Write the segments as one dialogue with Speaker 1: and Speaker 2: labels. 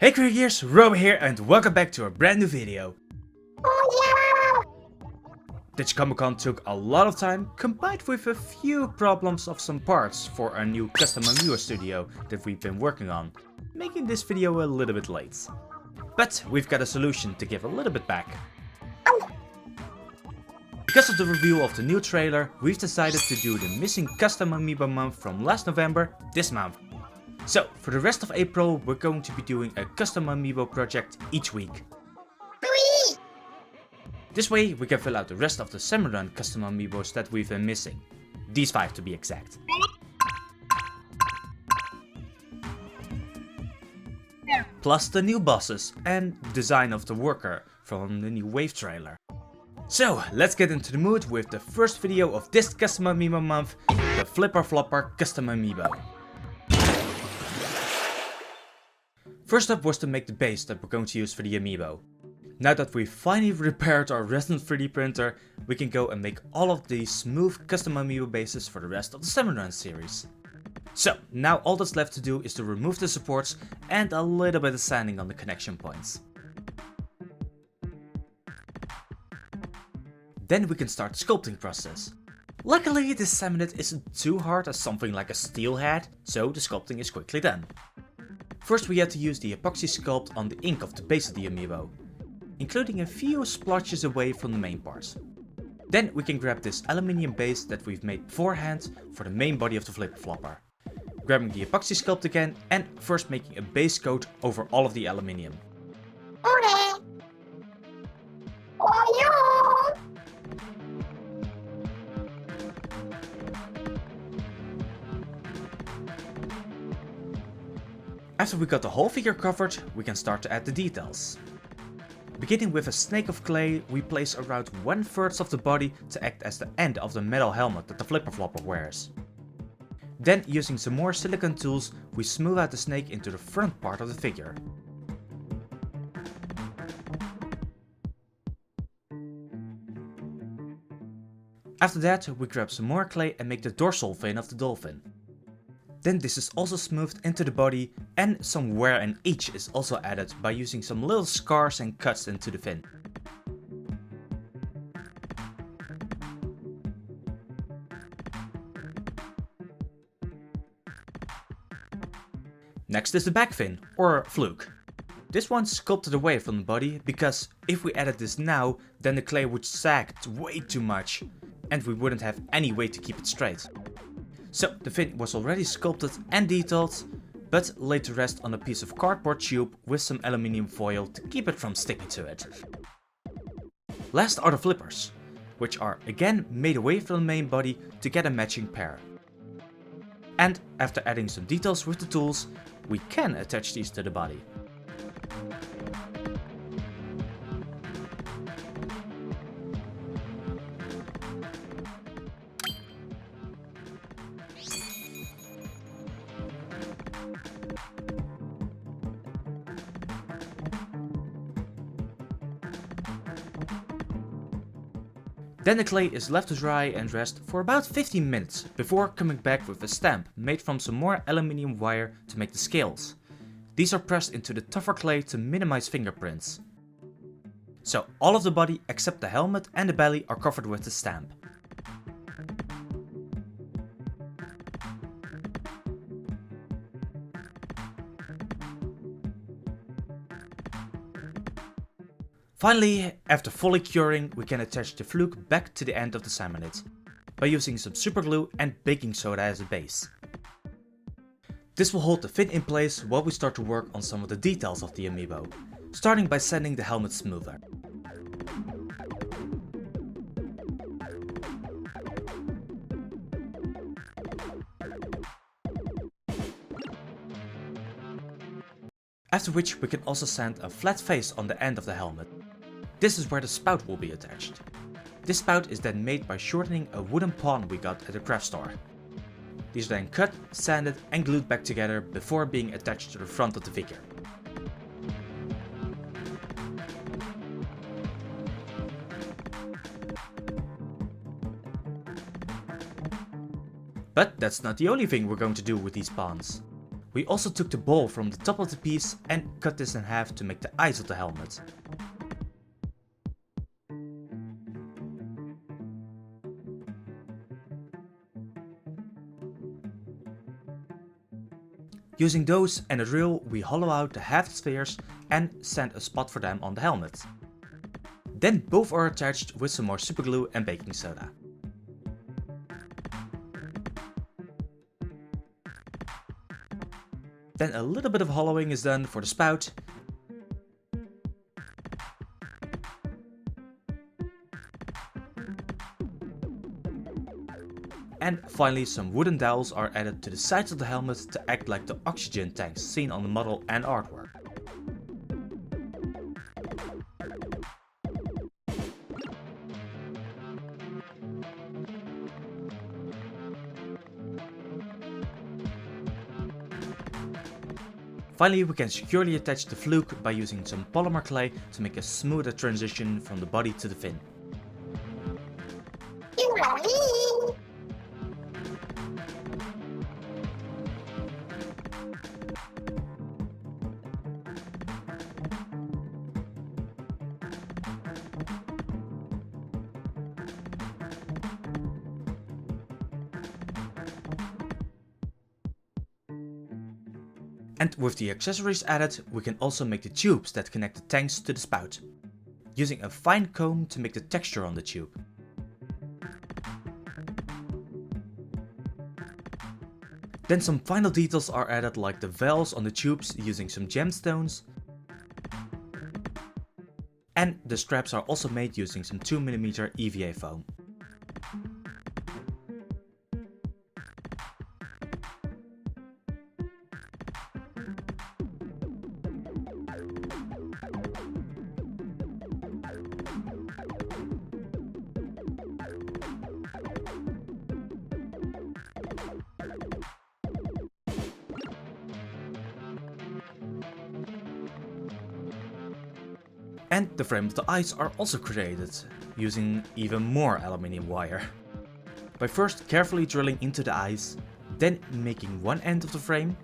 Speaker 1: Hey Creagears, Robo here and welcome back to a brand new video. Digicomicon took a lot of time, combined with a few problems of some parts for our new Custom Amiibo studio that we've been working on, making this video a little bit late. But we've got a solution to give a little bit back. Because of the reveal of the new trailer, we've decided to do the missing Custom Amiibo Month from last November this month. So, for the rest of April, we're going to be doing a Custom Amiibo project each week. This way, we can fill out the rest of the Salmon Run Custom Amiibos that we've been missing. These 5 to be exact. Plus the new bosses and design of the worker from the new Wave trailer. So, let's get into the mood with the first video of this Custom Amiibo Month, the FlipperFlopper Custom Amiibo. First up was to make the base that we're going to use for the Amiibo. Now that we've finally repaired our Resident 3D printer, we can go and make all of these smooth custom Amiibo bases for the rest of the Salmon Run series. So, now all that's left to do is to remove the supports and a little bit of sanding on the connection points. Then we can start the sculpting process. Luckily, this Salmonid isn't too hard as something like a steel head, so the sculpting is quickly done. First we had to use the epoxy sculpt on the ink of the base of the Amiibo, including a few splotches away from the main parts. Then we can grab this aluminium base that we've made beforehand for the main body of the FlipperFlopper, grabbing the epoxy sculpt again and first making a base coat over all of the aluminium. After we got the whole figure covered, we can start to add the details. Beginning with a snake of clay, we place around 1/3 of the body to act as the end of the metal helmet that the FlipperFlopper wears. Then, using some more silicone tools, we smooth out the snake into the front part of the figure. After that, we grab some more clay and make the dorsal fin of the dolphin. Then this is also smoothed into the body and some wear and age is also added by using some little scars and cuts into the fin. Next is the back fin, or fluke. This one's sculpted away from the body because if we added this now, then the clay would sag way too much and we wouldn't have any way to keep it straight. So the fin was already sculpted and detailed, but laid to rest on a piece of cardboard tube with some aluminium foil to keep it from sticking to it. Last are the flippers, which are again made away from the main body to get a matching pair. And after adding some details with the tools, we can attach these to the body. Then the clay is left to dry and rest for about 15 minutes before coming back with a stamp made from some more aluminium wire to make the scales. These are pressed into the tougher clay to minimize fingerprints. So all of the body except the helmet and the belly are covered with the stamp. Finally, after fully curing, we can attach the fluke back to the end of the Salmonid by using some super glue and baking soda as a base. This will hold the fin in place while we start to work on some of the details of the Amiibo, starting by sanding the helmet smoother. After which we can also sand a flat face on the end of the helmet. This is where the spout will be attached. This spout is then made by shortening a wooden pawn we got at the craft store. These are then cut, sanded and glued back together before being attached to the front of the figure. But that's not the only thing we're going to do with these pawns. We also took the ball from the top of the piece and cut this in half to make the eyes of the helmet. Using those and a drill, we hollow out the halved spheres and sand a spot for them on the helmet. Then both are attached with some more superglue and baking soda. Then a little bit of hollowing is done for the spout. And finally some wooden dowels are added to the sides of the helmet to act like the oxygen tanks seen on the model and artwork. Finally, we can securely attach the fluke by using some polymer clay to make a smoother transition from the body to the fin. And with the accessories added, we can also make the tubes that connect the tanks to the spout, using a fine comb to make the texture on the tube. Then some final details are added, like the valves on the tubes using some gemstones. And the straps are also made using some 2mm EVA foam. And the frame of the eyes are also created, using even more aluminium wire. By first carefully drilling into the eyes, then making one end of the frame,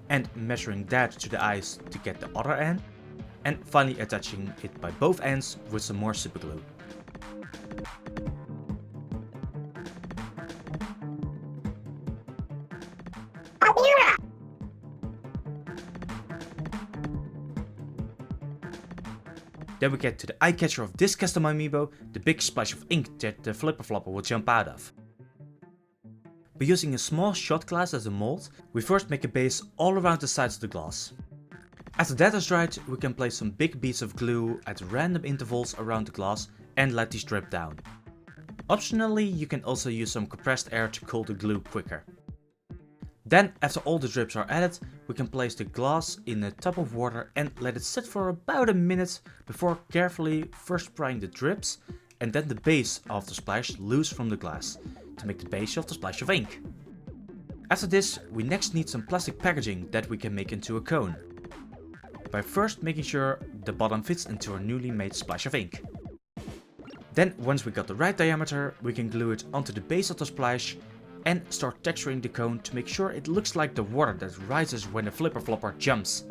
Speaker 1: and measuring that to the eyes to get the other end, and finally attaching it by both ends with some more superglue. Then we get to the eye catcher of this custom amiibo, the big splash of ink that the FlipperFlopper will jump out of. By using a small shot glass as a mold, we first make a base all around the sides of the glass. After that is dried, we can place some big beads of glue at random intervals around the glass and let these drip down. Optionally, you can also use some compressed air to cool the glue quicker. Then, after all the drips are added, we can place the glass in a tub of water and let it sit for about a minute before carefully first prying the drips and then the base of the splash loose from the glass to make the base of the splash of ink. After this, we next need some plastic packaging that we can make into a cone, by first making sure the bottom fits into our newly made splash of ink. Then, once we got the right diameter, we can glue it onto the base of the splash and start texturing the cone to make sure it looks like the water that rises when the FlipperFlopper jumps.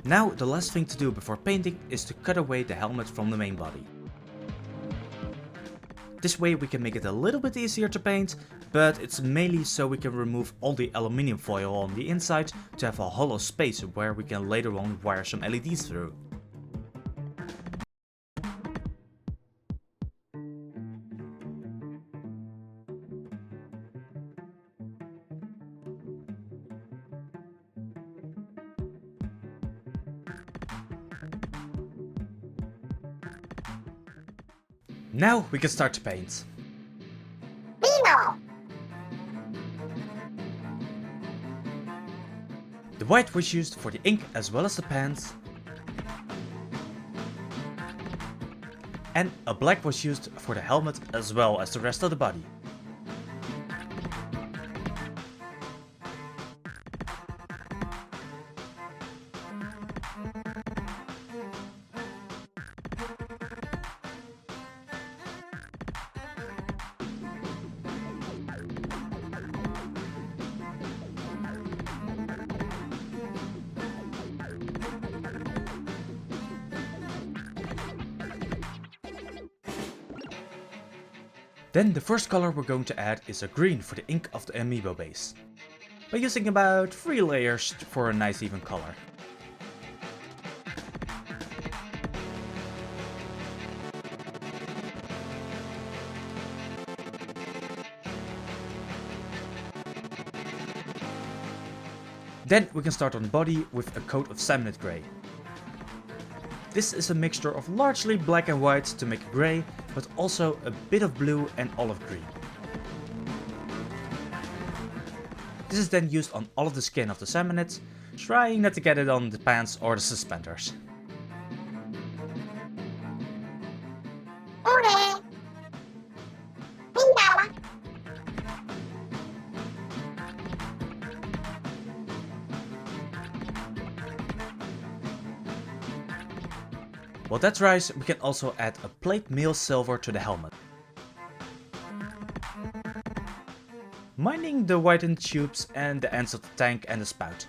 Speaker 1: Now the last thing to do before painting is to cut away the helmet from the main body. This way we can make it a little bit easier to paint, but it's mainly so we can remove all the aluminium foil on the inside to have a hollow space where we can later on wire some LEDs through. Now we can start to paint. The white was used for the ink as well as the pants, and a black was used for the helmet as well as the rest of the body. Then the first color we're going to add is a green for the ink of the amiibo base, by using about 3 layers for a nice even color. Then we can start on the body with a coat of Salmonid grey. This is a mixture of largely black and white to make grey, but also a bit of blue and olive green. This is then used on all of the skin of the Salmonid, trying not to get it on the pants or the suspenders. While that dries, we can also add a plate meal silver to the helmet. Mining the whitened tubes and the ends of the tank and the spout.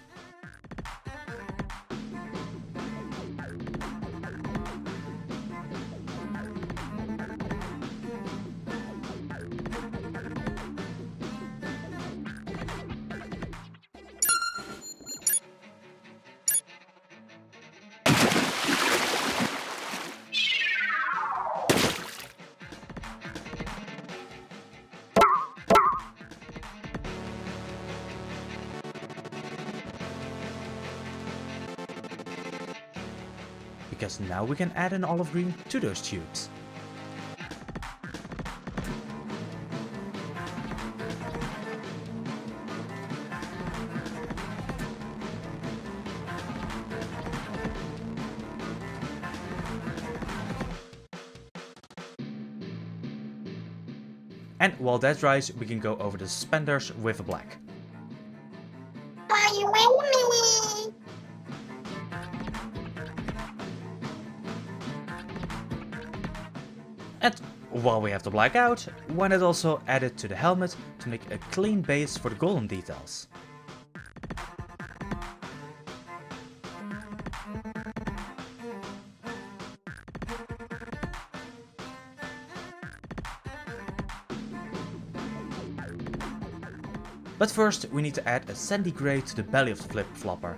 Speaker 1: Because now we can add an olive green to those tubes. And while that dries, we can go over the suspenders with a black. And while we have the black out, why not also add it to the helmet to make a clean base for the golden details. But first we need to add a sandy grey to the belly of the FlipperFlopper.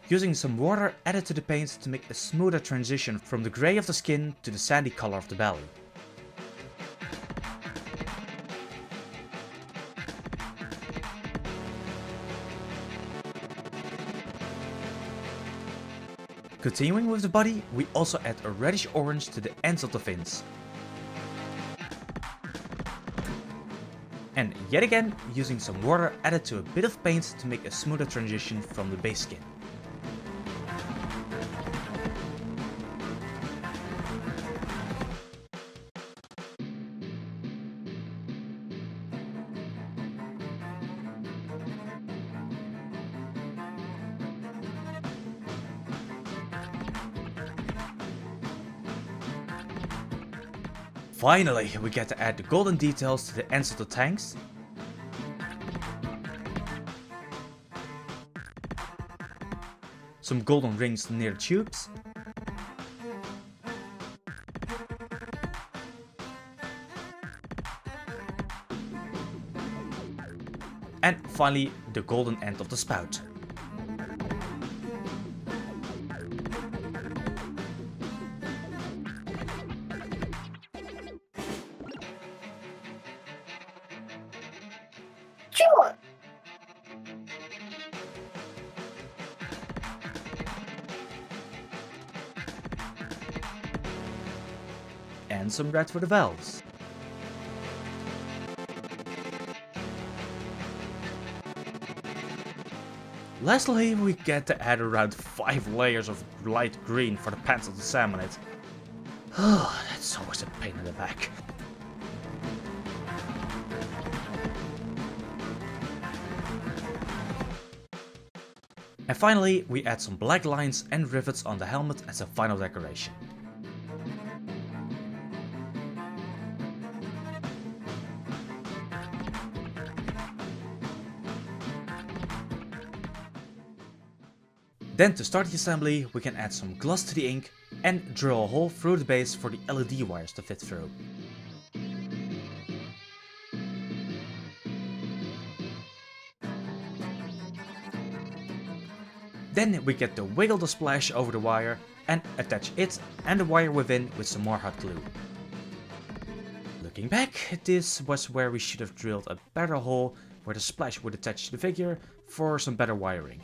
Speaker 1: Using some water added to the paint to make a smoother transition from the grey of the skin to the sandy color of the belly. Continuing with the body, we also add a reddish orange to the ends of the fins. And yet again, using some water added to a bit of paint to make a smoother transition from the base skin. Finally, we get to add the golden details to the ends of the tanks. Some golden rings near the tubes. And finally, the golden end of the spout. And some red for the valves. Lastly, we get to add around 5 layers of light green for the pants of the Salmonid. Oh, that's always a pain in the back. And finally, we add some black lines and rivets on the helmet as a final decoration. Then to start the assembly, we can add some gloss to the ink and drill a hole through the base for the LED wires to fit through. Then we get to wiggle the splash over the wire and attach it and the wire within with some more hot glue. Looking back, this was where we should have drilled a better hole where the splash would attach to the figure for some better wiring.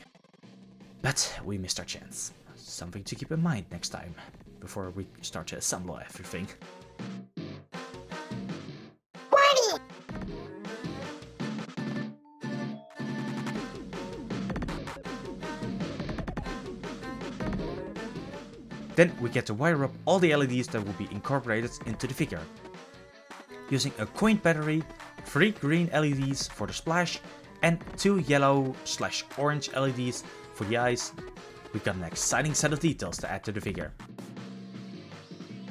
Speaker 1: But we missed our chance. Something to keep in mind next time, before we start to assemble everything. Then we get to wire up all the LEDs that will be incorporated into the figure. Using a coin battery, 3 green LEDs for the splash, and 2 yellow/orange LEDs for the eyes, we got an exciting set of details to add to the figure.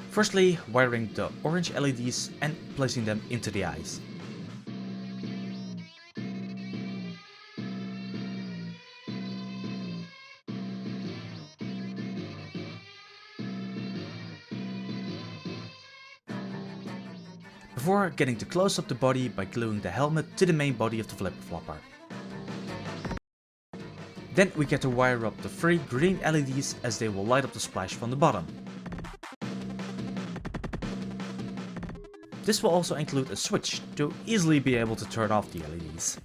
Speaker 1: Firstly, wiring the orange LEDs and placing them into the eyes. Before getting to close up the body by gluing the helmet to the main body of the FlipperFlopper. Then we get to wire up the 3 green LEDs as they will light up the splash from the bottom. This will also include a switch to easily be able to turn off the LEDs.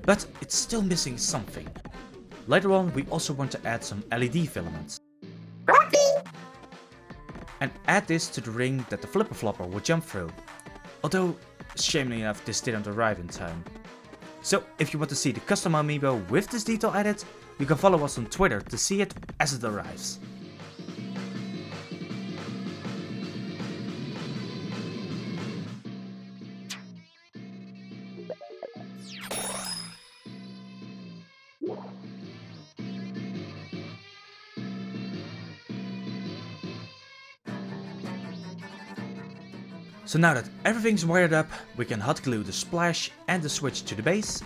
Speaker 1: But it's still missing something. Later on we also want to add some LED filaments. And add this to the ring that the FlipperFlopper will jump through. Although, shamefully enough, this didn't arrive in time. So if you want to see the custom amiibo with this detail added, you can follow us on Twitter to see it as it arrives. So now that everything's wired up, we can hot glue the splash and the switch to the base.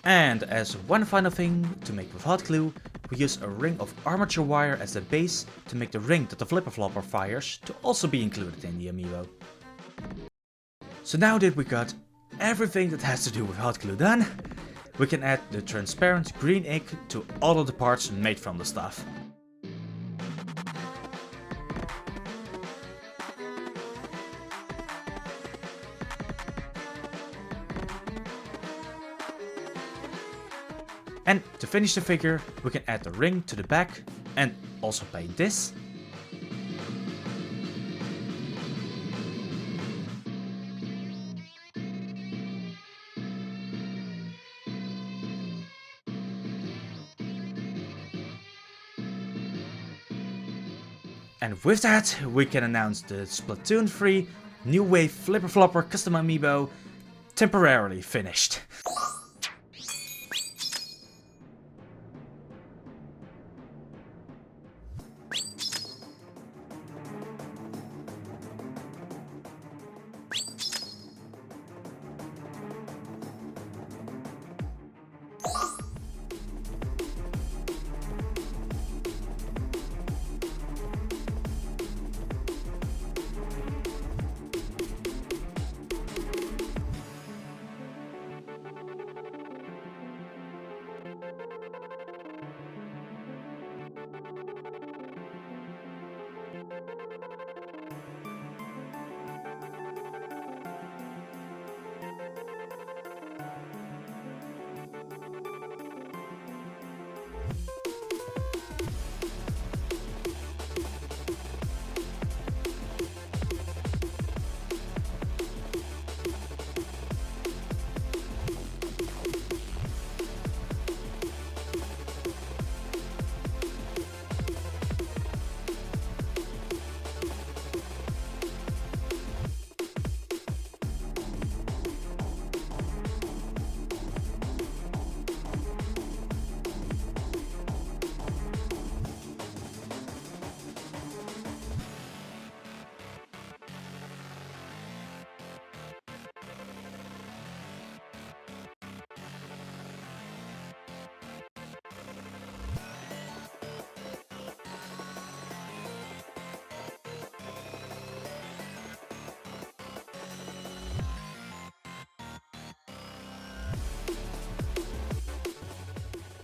Speaker 1: And as one final thing to make with hot glue, we use a ring of armature wire as the base to make the ring that the FlipperFlopper fires to also be included in the amiibo. So now that we got everything that has to do with hot glue done, we can add the transparent green ink to all of the parts made from the stuff. And to finish the figure, we can add the ring to the back and also paint this. And with that, we can announce the Splatoon 3 New Wave FlipperFlopper Custom Amiibo temporarily finished.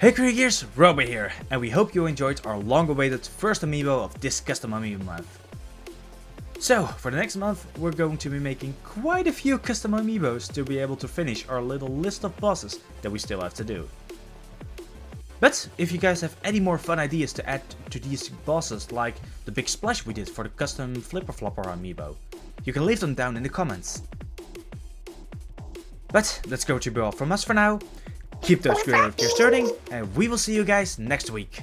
Speaker 1: Hey Creagears, Robo here, and we hope you enjoyed our long-awaited first amiibo of this Custom Amiibo Month. So, for the next month, we're going to be making quite a few custom amiibos to be able to finish our little list of bosses that we still have to do. But if you guys have any more fun ideas to add to these bosses, like the big splash we did for the custom FlipperFlopper amiibo, you can leave them down in the comments. But that's going to be all from us for now. Keep those creative gears turning, and we will see you guys next week.